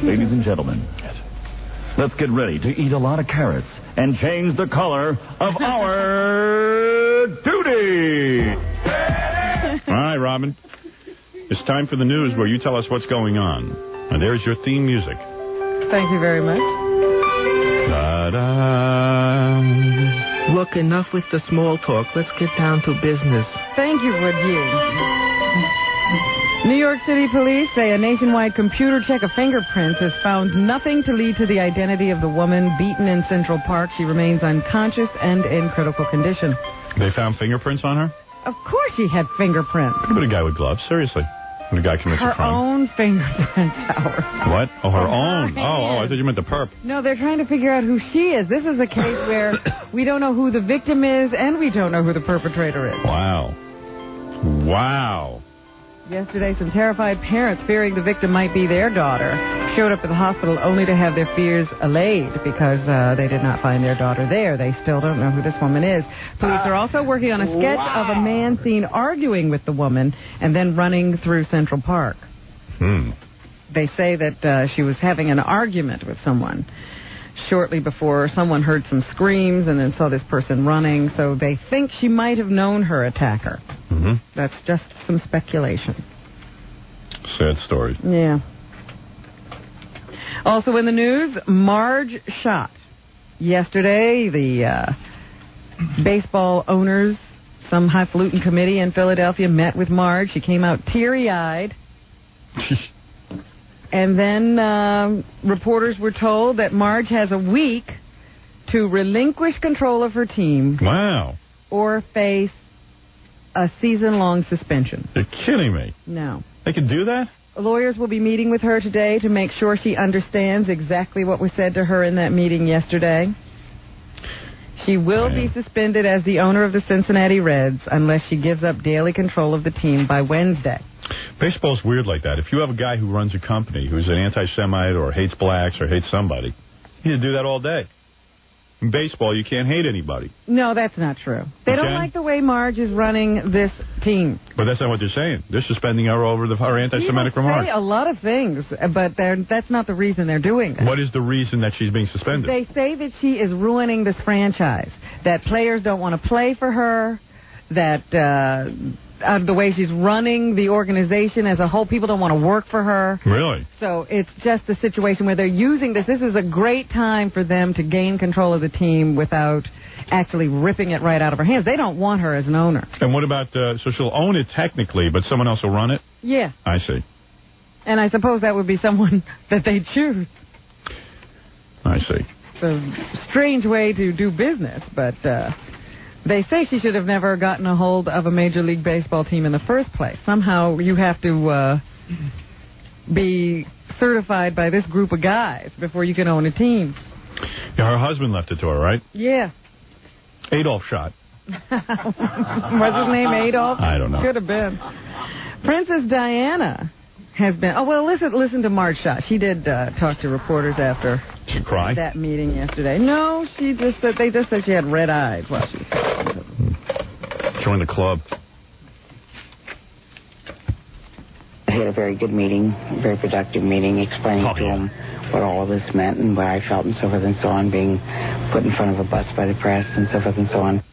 Ladies and gentlemen, let's get ready to eat a lot of carrots and change the color of our duty. All right, Robin. It's time for the news where you tell us what's going on. And there's your theme music. Thank you very much. Ta-da. Look, enough with the small talk. Let's get down to business. Thank you, Woody. New York City police say a nationwide computer check of fingerprints has found nothing to lead to the identity of the woman beaten in Central Park. She remains unconscious and in critical condition. They found fingerprints on her? Of course she had fingerprints. But a guy with gloves, seriously. When a guy commits a crime. Her own fingerprints, Howard. What? Oh, her own. Oh, I thought you meant the perp. No, they're trying to figure out who she is. This is a case where we don't know who the victim is and we don't know who the perpetrator is. Wow. Wow. Yesterday, some terrified parents fearing the victim might be their daughter showed up at the hospital only to have their fears allayed because they did not find their daughter there. They still don't know who this woman is. Police are also working on a sketch of a man seen arguing with the woman and then running through Central Park. They say that she was having an argument with someone shortly before someone heard some screams and then saw this person running, so they think she might have known her attacker. That's just some speculation. Sad story. Yeah. Also in the news, Marge Schott. Yesterday, the baseball owners, some highfalutin committee in Philadelphia met with Marge. She came out teary-eyed. And then reporters were told that Marge has a week to relinquish control of her team. Wow. Or face a season-long suspension. You're kidding me. No. They could do that? Lawyers will be meeting with her today to make sure she understands exactly what was said to her in that meeting yesterday. She will be suspended as the owner of the Cincinnati Reds unless she gives up daily control of the team by Wednesday. Baseball's weird like that. If you have a guy who runs a company who's an anti-Semite or hates blacks or hates somebody, you do that all day. In baseball, you can't hate anybody. No, that's not true. They don't like the way Marge is running this team. But that's not what they're saying. They're suspending her over her anti-Semitic remarks. They say a lot of things, but that's not the reason they're doing it. What is the reason that she's being suspended? They say that she is ruining this franchise, that players don't want to play for her, that the way she's running the organization as a whole, people don't want to work for her. Really? So it's just a situation where they're using this. This is a great time for them to gain control of the team without actually ripping it right out of her hands. They don't want her as an owner. And what about, so she'll own it technically, but someone else will run it? Yeah. I see. And I suppose that would be someone that they choose. I see. It's a strange way to do business, but they say she should have never gotten a hold of a Major League Baseball team in the first place. Somehow you have to be certified by this group of guys before you can own a team. Yeah, her husband left it to her, right? Yeah. Adolf Schott. Was his name Adolf? I don't know. Could have been. Princess Diana has been... Oh, well, listen to Marge Schott. She did talk to reporters after she cried? That meeting yesterday. No, they just said she had red eyes while she was talking. Join the club. I had a very good meeting, very productive meeting, explaining to him what all of this meant and what I felt and so forth and so on, being put in front of a bus by the press and so forth and so on.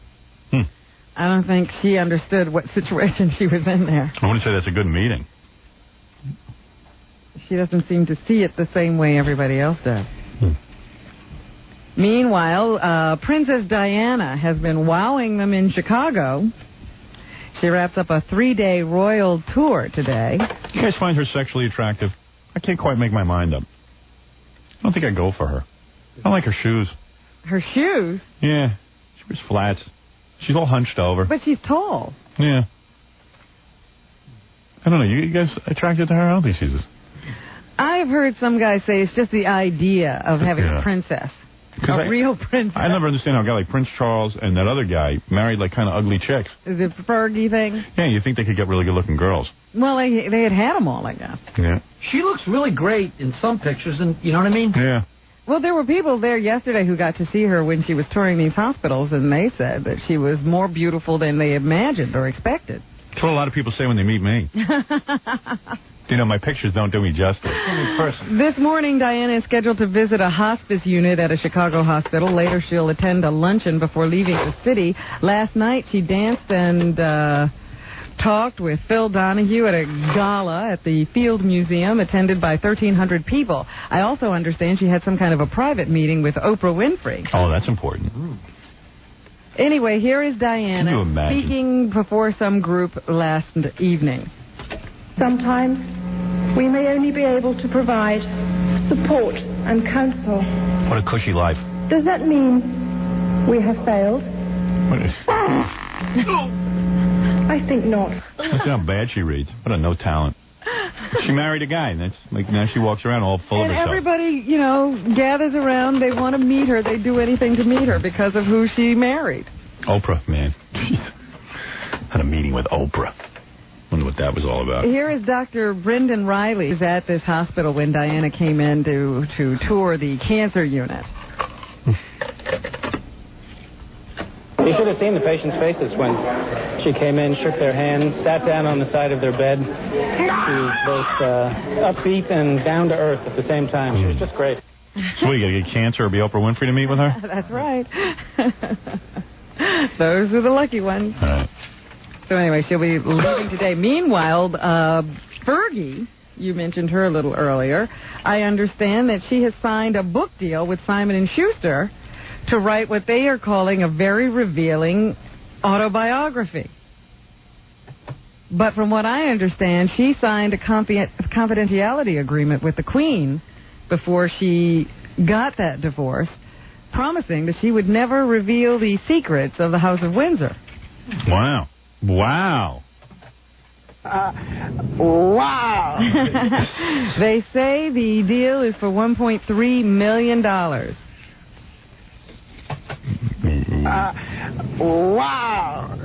I don't think she understood what situation she was in there. I want to say that's a good meeting. She doesn't seem to see it the same way everybody else does. Meanwhile, Princess Diana has been wowing them in Chicago. She wraps up a 3-day royal tour today. You guys find her sexually attractive? I can't quite make my mind up. I don't think I'd go for her. I like her shoes. Her shoes? Yeah. She wears flats. She's all hunched over. But she's tall. Yeah. I don't know. You guys attracted to her? I don't think she's... I've heard some guys say it's just the idea of having a princess. A real princess. I never understand how a guy like Prince Charles and that other guy married like kind of ugly chicks. Is it Fergie thing? Yeah, you think they could get really good-looking girls. Well, they had them all, I guess. Yeah. She looks really great in some pictures, and you know what I mean? Yeah. Well, there were people there yesterday who got to see her when she was touring these hospitals, and they said that she was more beautiful than they imagined or expected. That's what a lot of people say when they meet me. You know, my pictures don't do me justice. This morning, Diana is scheduled to visit a hospice unit at a Chicago hospital. Later, she'll attend a luncheon before leaving the city. Last night, she danced and talked with Phil Donahue at a gala at the Field Museum, attended by 1,300 people. I also understand she had some kind of a private meeting with Oprah Winfrey. Oh, that's important. Anyway, here is Diana speaking before some group last evening. Sometimes we may only be able to provide support and counsel. What a cushy life. Does that mean we have failed? What is... I think not. Listen how bad she reads. What a no talent. She married a guy, and that's like now she walks around all full of herself. And everybody, you know, gathers around. They want to meet her. They do anything to meet her because of who she married. Oprah, man. Jeez. Had a meeting with Oprah. Wonder what that was all about. Here is Dr. Brendan Riley, who's at this hospital when Diana came in to tour the cancer unit. You should have seen the patients' faces when she came in, shook their hands, sat down on the side of their bed. She was both upbeat and down to earth at the same time. She was just great. So what, you got to get cancer or be Oprah Winfrey to meet with her? That's right. Those are the lucky ones. All right. So anyway, she'll be leaving today. Meanwhile, Fergie, you mentioned her a little earlier. I understand that she has signed a book deal with Simon & Schuster to write what they are calling a very revealing autobiography. But from what I understand, she signed a confidentiality agreement with the Queen before she got that divorce, promising that she would never reveal the secrets of the House of Windsor. Wow. Wow. Wow. They say the deal is for $1.3 million. Wow.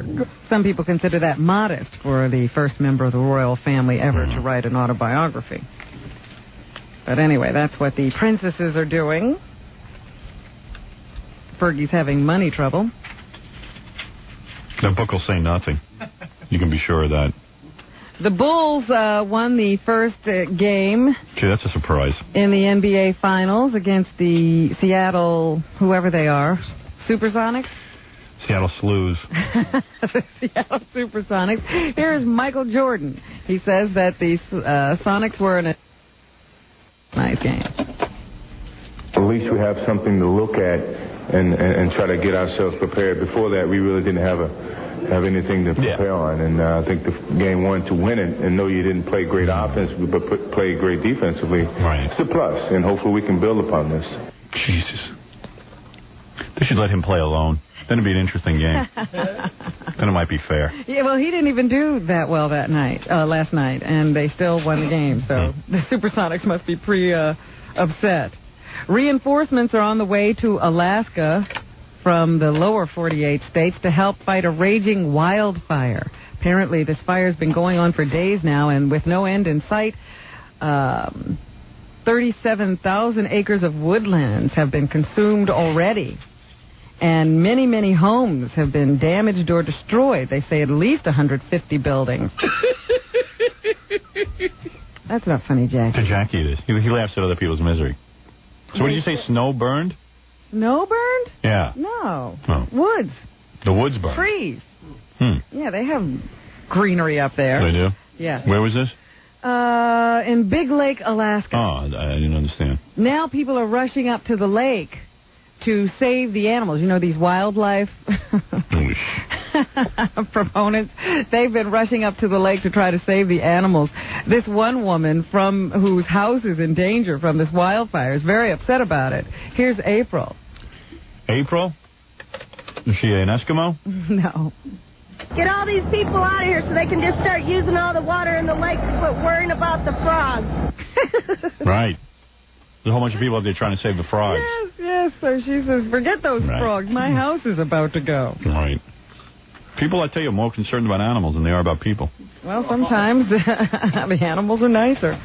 Some people consider that modest for the first member of the royal family ever to write an autobiography. But anyway, that's what the princesses are doing. Fergie's having money trouble. That book will say nothing. You can be sure of that. The Bulls won the first game. Gee, that's a surprise. In the NBA Finals against the Seattle, whoever they are, Supersonics? Seattle Slews. The Seattle Supersonics. Here is Michael Jordan. He says that the Sonics were in a nice game. At least we have something to look at and try to get ourselves prepared. Before that, we really didn't have anything to prepare on. And I think the game one to win it and know you didn't play great offensively but play great defensively, it's a plus. And hopefully we can build upon this. Jesus. They should let him play alone. Then it'd be an interesting game. Then it might be fair. Yeah, well, he didn't even do that well that night, last night, and they still won the game. So the Supersonics must be pretty upset. Reinforcements are on the way to Alaska from the lower 48 states to help fight a raging wildfire. Apparently, this fire has been going on for days now, and with no end in sight, 37,000 acres of woodlands have been consumed already. And many, many homes have been damaged or destroyed. They say at least 150 buildings. That's not funny, Jackie. To Jackie it is. He laughs at other people's misery. So what did you say, snow burned? Snow burned? Yeah. No. Oh. Woods. The woods burned? Trees. Yeah, they have greenery up there. They do? Yeah. Where was this? In Big Lake, Alaska. Oh, I didn't understand. Now people are rushing up to the lake to save the animals. You know, these wildlife proponents, they've been rushing up to the lake to try to save the animals. This one woman whose house is in danger from this wildfire is very upset about it. Here's April. April? Is she an Eskimo? No. Get all these people out of here so they can just start using all the water in the lake to quit worrying about the frogs. Right. There's a whole bunch of people out there trying to save the frogs. Yes. So she says, forget those frogs. My house is about to go. Right. People, I tell you, are more concerned about animals than they are about people. Well, sometimes the animals are nicer.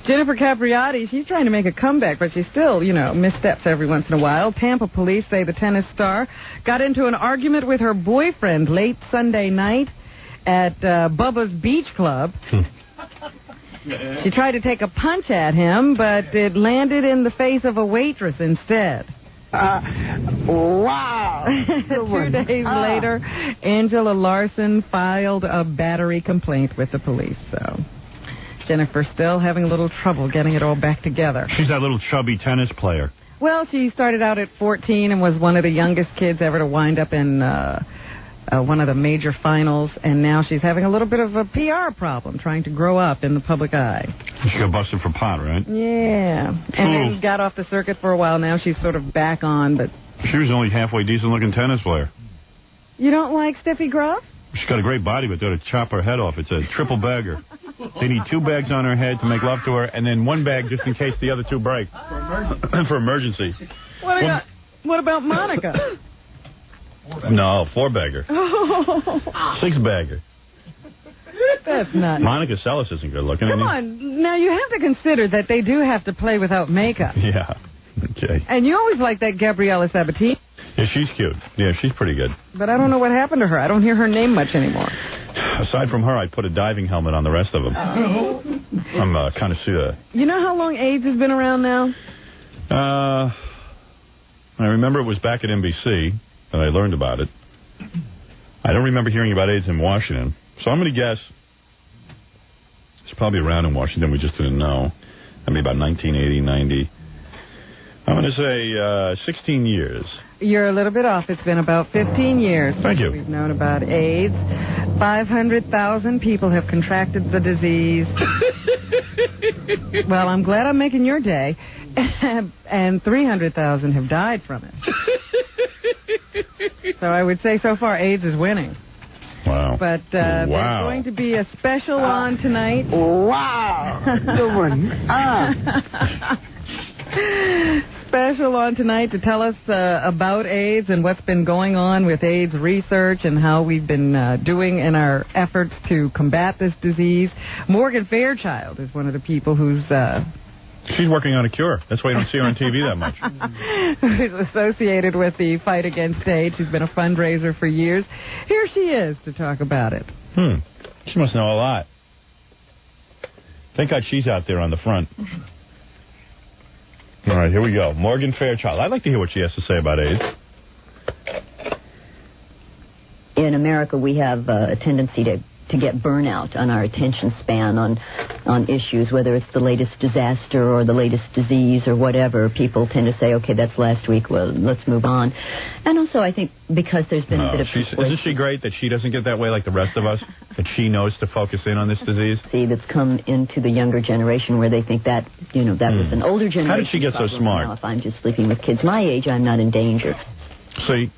Jennifer Capriati, she's trying to make a comeback, but she still, missteps every once in a while. Tampa police say the tennis star got into an argument with her boyfriend late Sunday night at Bubba's Beach Club. She tried to take a punch at him, but it landed in the face of a waitress instead. Wow. 2 days later, Angela Larson filed a battery complaint with the police. So Jennifer's still having a little trouble getting it all back together. She's that little chubby tennis player. Well, she started out at 14 and was one of the youngest kids ever to wind up in one of the major finals, and now she's having a little bit of a PR problem trying to grow up in the public eye. She got busted for pot, right? Yeah. And then got off the circuit for a while. Now she's sort of back on, but... She was only halfway decent-looking tennis player. You don't like Steffi Graf? She's got a great body, but they're to chop her head off. It's a triple bagger. They need 2 bags on her head to make love to her, and then 1 bag just in case the other 2 break. For emergency. What about Monica? No, 4-bagger. 6-bagger. That's not... Monica Seles isn't good looking. Come on. Now, you have to consider that they do have to play without makeup. Yeah. Okay. And you always like that Gabriella Sabatini. Yeah, she's cute. Yeah, she's pretty good. But I don't know what happened to her. I don't hear her name much anymore. Aside from her, I'd put a diving helmet on the rest of them. I'm kind of sure. You know how long AIDS has been around now? I remember it was back at NBC that I learned about it. I don't remember hearing about AIDS in Washington. So I'm going to guess it's probably around in Washington. We just didn't know. I mean, about 1980, 90. I'm going to say 16 years. You're a little bit off. It's been about 15 years Thank you. We've known about AIDS. 500,000 people have contracted the disease. Well, I'm glad I'm making your day. And 300,000 have died from it. So I would say so far AIDS is winning. Wow. But there's going to be a special on tonight. Wow. Good one. Special on tonight to tell us about AIDS and what's been going on with AIDS research and how we've been doing in our efforts to combat this disease. Morgan Fairchild is one of the people who's... She's working on a cure. That's why you don't see her on TV that much. Who's associated with the fight against AIDS. She's been a fundraiser for years. Here she is to talk about it. She must know a lot. Thank God she's out there on the front. All right, here we go. Morgan Fairchild. I'd like to hear what she has to say about AIDS. In America, we have a tendency to get burnout on our attention span on issues, whether it's the latest disaster or the latest disease or whatever. People tend to say, okay, that's last week, well, let's move on. And also, I think because there's been a bit of... Isn't she great that she doesn't get that way like the rest of us? That she knows to focus in on this disease? See, that's come into the younger generation where they think that, that was an older generation. How did she get so smart? Now, if I'm just sleeping with kids my age, I'm not in danger. See,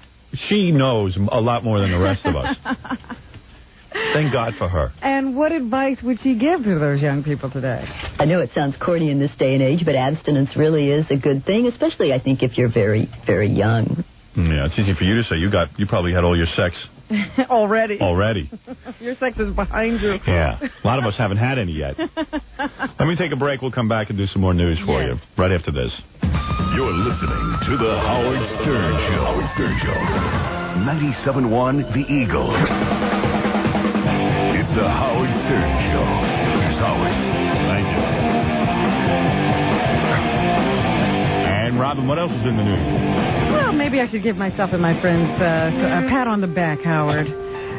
she knows a lot more than the rest of us. Thank God for her. And what advice would she give to those young people today? I know it sounds corny in this day and age, but abstinence really is a good thing, especially, I think, if you're very, very young. Yeah, it's easy for you to say. You probably had all your sex. Already. Your sex is behind you. Yeah. A lot of us haven't had any yet. Let me take a break. We'll come back and do some more news for you right after this. You're listening to The Howard Stern Show. Howard Stern Show. 97.1 The Eagle. It's The Howard Stern Show. Here's Howard. Thank you. And, Robin, what else is in the news? Well, maybe I should give myself and my friends a pat on the back, Howard.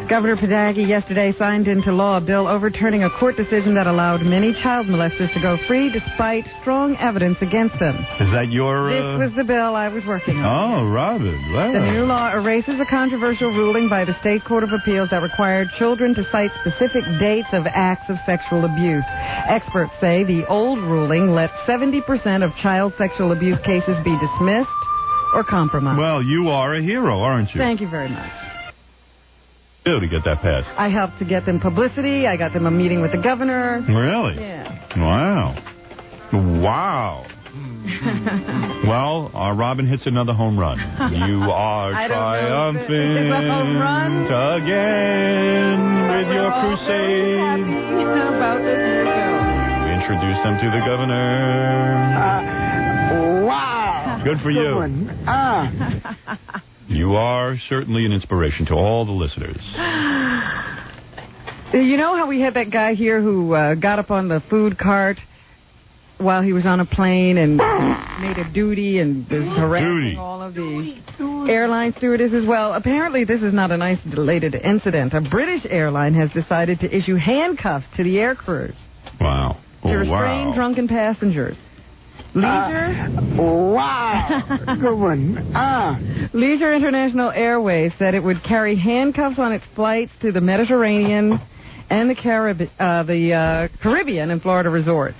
Governor Padaghi yesterday signed into law a bill overturning a court decision that allowed many child molesters to go free despite strong evidence against them. Is that your... This was the bill I was working on. Oh, Robin. Wow. The new law erases a controversial ruling by the State Court of Appeals that required children to cite specific dates of acts of sexual abuse. Experts say the old ruling let 70% of child sexual abuse cases be dismissed or compromised. Well, you are a hero, aren't you? Thank you very much. To get that passed. I helped to get them publicity. I got them a meeting with the governor. Really? Yeah. Wow. Well, Robin hits another home run. You are triumphant again with your crusade. About this new bill. Introduce them to the governor. Wow. Good for you. You are certainly an inspiration to all the listeners. You know how we had that guy here who got up on the food cart while he was on a plane and made a duty and was harassing all of the airline stewardesses? Well, apparently this is not an isolated incident. A British airline has decided to issue handcuffs to the air crews. Wow. To restrain drunken passengers. Good one. Leisure International Airways said it would carry handcuffs on its flights to the Mediterranean and the Caribbean and Florida resorts.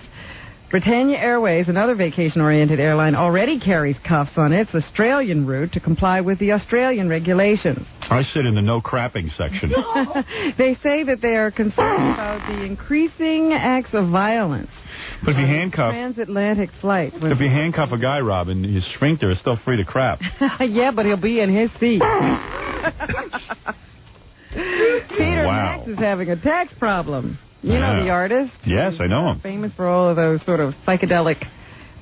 Britannia Airways, another vacation-oriented airline, already carries cuffs on its Australian route to comply with the Australian regulations. I sit in the no crapping section. They say that they are concerned about the increasing acts of violence. But if you handcuff transatlantic flights. If you handcuff a guy, Robin, his sphincter is still free to crap. Yeah, but he'll be in his seat. Peter Max is having a tax problem. You know the artist? Yes, I know him. Famous for all of those sort of psychedelic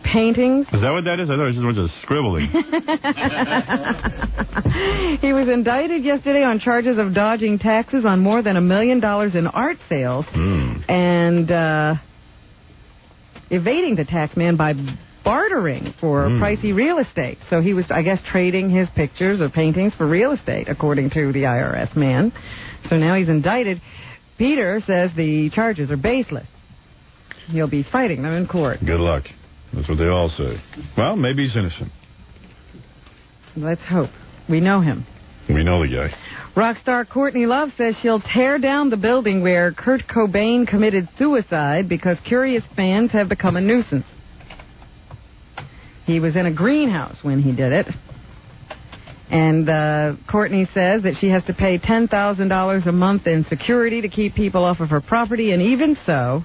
paintings. Is that what that is? I thought it was just a bunch of scribbling. He was indicted yesterday on charges of dodging taxes on more than $1 million in art sales and evading the tax man by bartering for pricey real estate. So he was, I guess, trading his pictures or paintings for real estate, according to the IRS man. So now he's indicted. Peter says the charges are baseless. He'll be fighting them in court. Good luck. That's what they all say. Well, maybe he's innocent. Let's hope. We know him. We know the guy. Rock star Courtney Love says she'll tear down the building where Kurt Cobain committed suicide because curious fans have become a nuisance. He was in a greenhouse when he did it. And Courtney says that she has to pay $10,000 a month in security to keep people off of her property. And even so,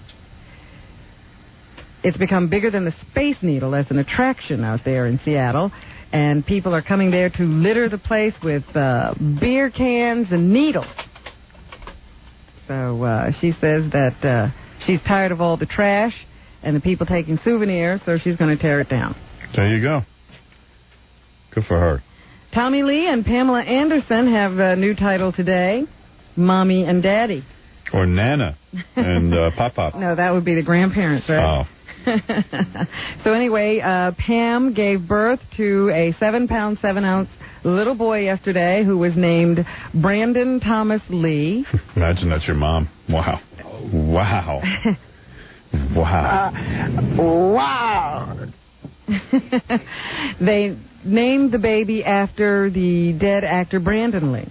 it's become bigger than the Space Needle as an attraction out there in Seattle. And people are coming there to litter the place with beer cans and needles. So she says that she's tired of all the trash and the people taking souvenirs, so she's going to tear it down. There you go. Good for her. Tommy Lee and Pamela Anderson have a new title today, Mommy and Daddy. Or Nana and Pop-Pop. No, that would be the grandparents, right? Oh. So anyway, Pam gave birth to a 7-pound, 7-ounce little boy yesterday who was named Brandon Thomas Lee. Imagine that's your mom. Wow. Wow. Wow. Wow. They named the baby after the dead actor Brandon Lee.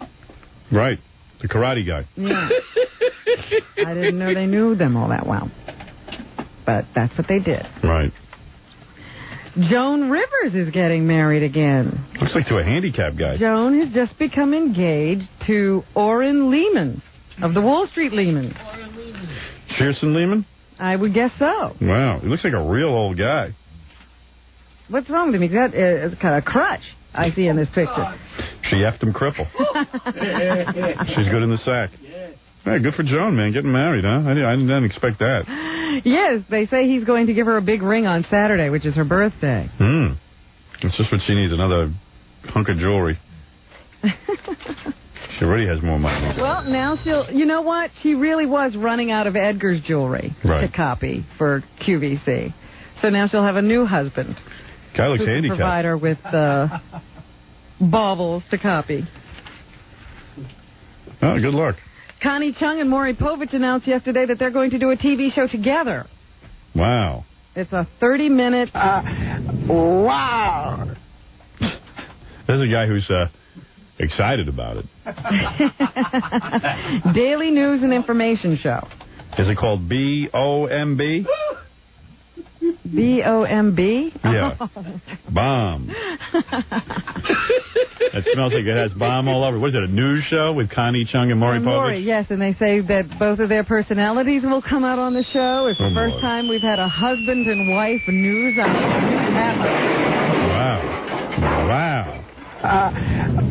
Right. The karate guy. Yeah. I didn't know they knew them all that well. But that's what they did. Right. Joan Rivers is getting married again. Looks like to a handicapped guy. Joan has just become engaged to Orrin Lehman of the Wall Street Lehman. Shearson Lehman? I would guess so. Wow. He looks like a real old guy. What's wrong with him? He's got kind of a crutch I see in this picture. She effed him cripple. She's good in the sack. Hey, good for Joan, man. Getting married, huh? I didn't expect that. Yes, they say he's going to give her a big ring on Saturday, which is her birthday. It's just what she needs, another hunk of jewelry. She already has more money. Well, now she'll... You know what? She really was running out of Edgar's jewelry to copy for QVC. So now she'll have a new husband. Guy looks who can handicapped. Provide her with baubles to copy. Oh, good luck. Connie Chung and Maury Povich announced yesterday that they're going to do a TV show together. Wow. It's a 30-minute... wow. There's a guy who's excited about it. Daily news and information show. Is it called B-O-M-B? B-O-M-B? Yeah. Bomb. It smells like it has bomb all over. What is it, a news show with Connie Chung and Maury Povich? Yes, and they say that both of their personalities will come out on the show. It's the first time we've had a husband and wife news on Wow.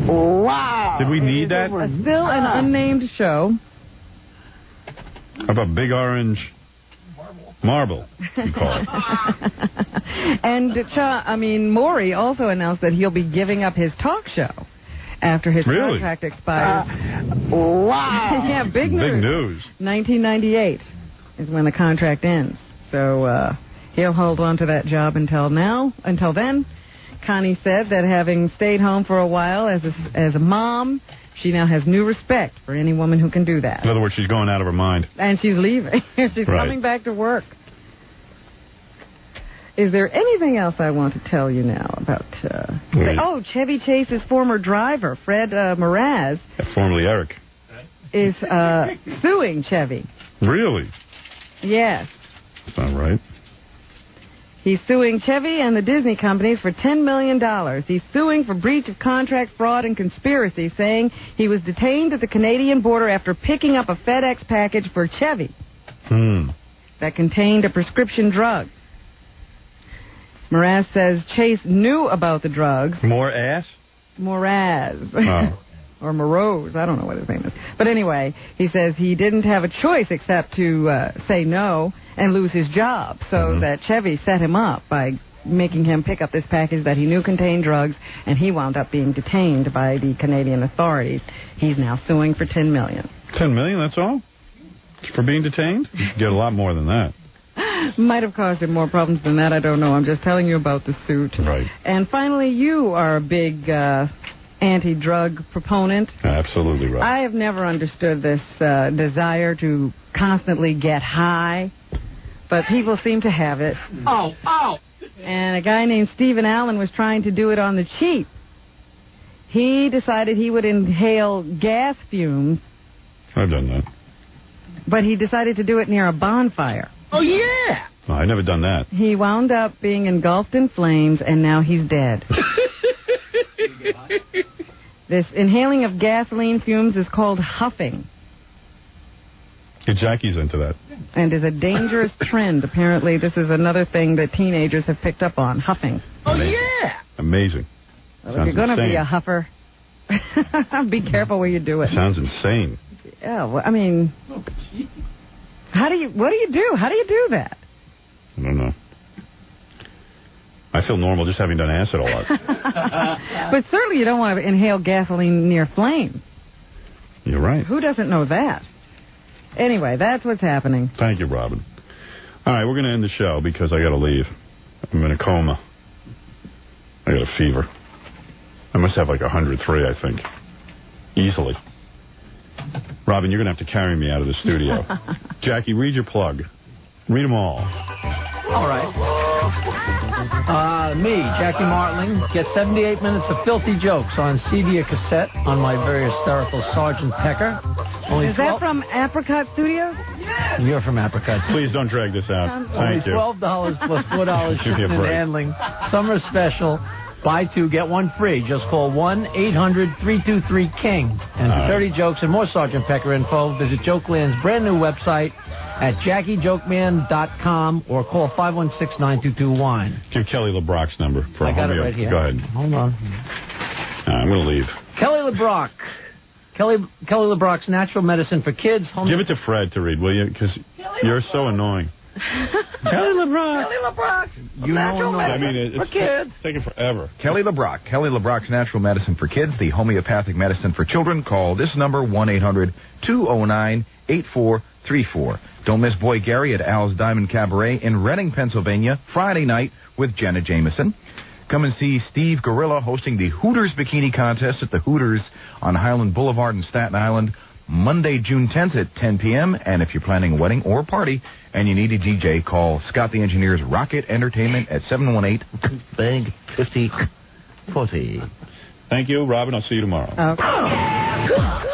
Wow. Did we need that? Still an unnamed show. How about Big Orange Marble, you call it. And Maury also announced that he'll be giving up his talk show after his contract expires. Wow. Yeah, big news. Big news. 1998 is when the contract ends. So he'll hold on to that job until then. Connie said that having stayed home for a while as a mom, she now has new respect for any woman who can do that. In other words, she's going out of her mind. And she's leaving. She's coming back to work. Is there anything else I want to tell you now about... Chevy Chase's former driver, Fred Mraz... Formerly Eric. ...is suing Chevy. Really? Yes. That's not right. He's suing Chevy and the Disney companies for $10 million. He's suing for breach of contract, fraud, and conspiracy, saying he was detained at the Canadian border after picking up a FedEx package for Chevy that contained a prescription drug. Mraz says Chase knew about the drugs. Moraz? Oh. Or Morose. I don't know what his name is. But anyway, he says he didn't have a choice except to say no and lose his job. So that Chevy set him up by making him pick up this package that he knew contained drugs, and he wound up being detained by the Canadian authorities. He's now suing for $10 million. $10 million, that's all? For being detained? You get a lot more than that. Might have caused him more problems than that. I don't know. I'm just telling you about the suit. Right. And finally, you are a big anti-drug proponent. Absolutely right. I have never understood this desire to constantly get high, but people seem to have it. Oh! And a guy named Stephen Allen was trying to do it on the cheap. He decided he would inhale gas fumes. I've done that. But he decided to do it near a bonfire. Oh, yeah! No, I've never done that. He wound up being engulfed in flames, and now he's dead. This inhaling of gasoline fumes is called huffing. Jackie's into that. And is a dangerous trend. Apparently, this is another thing that teenagers have picked up on, huffing. Oh, yeah! Amazing. Well, if you're going to be a huffer, be careful where you do it. Sounds insane. Yeah, well, I mean, what do you do? How do you do that? I don't know. I feel normal just having done acid a lot. But certainly you don't want to inhale gasoline near flames. You're right. Who doesn't know that? Anyway, that's what's happening. Thank you, Robin. All right, we're going to end the show because I got to leave. I'm in a coma. I got a fever. I must have like 103, I think. Easily. Robin, you're going to have to carry me out of the studio. Jackie, read your plug. Read them all. All right. Me, Jackie Martling, get 78 minutes of filthy jokes on CD or cassette on my very hysterical Sergeant Pecker. Is that from Apricot Studios? You're from Apricot. Please don't drag this out. Thank you. $12 plus $4 shipping and handling. Summer special. Buy two, get one free. Just call 1-800-323-KING. And for 30 jokes and more Sergeant Pecker info, visit Jokeland's brand new website at JackieJokeman.com or call 516-922-WINE. Give Kelly LeBrock's number for I a got homeo. it right here. Go ahead. Hold on. I'm going to leave. Kelly LeBrock. Kelly LeBrock's Natural Medicine for Kids. Give it to Fred to read, will you? Because you're so annoying. Kelly LeBrock. You know, I mean, it's taking forever. Kelly LeBrock. Kelly LeBrock's Natural Medicine for Kids, the homeopathic medicine for children. Call this number, 1-800-209-8434. Don't miss Boy Gary at Al's Diamond Cabaret in Reading, Pennsylvania, Friday night with Jenna Jameson. Come and see Steve Gorilla hosting the Hooters Bikini Contest at the Hooters on Highland Boulevard in Staten Island, Monday, June 10th at 10 p.m. And if you're planning a wedding or a party and you need a DJ, call Scott the Engineer's Rocket Entertainment at 718-5040. Thank you, Robin. I'll see you tomorrow. Okay.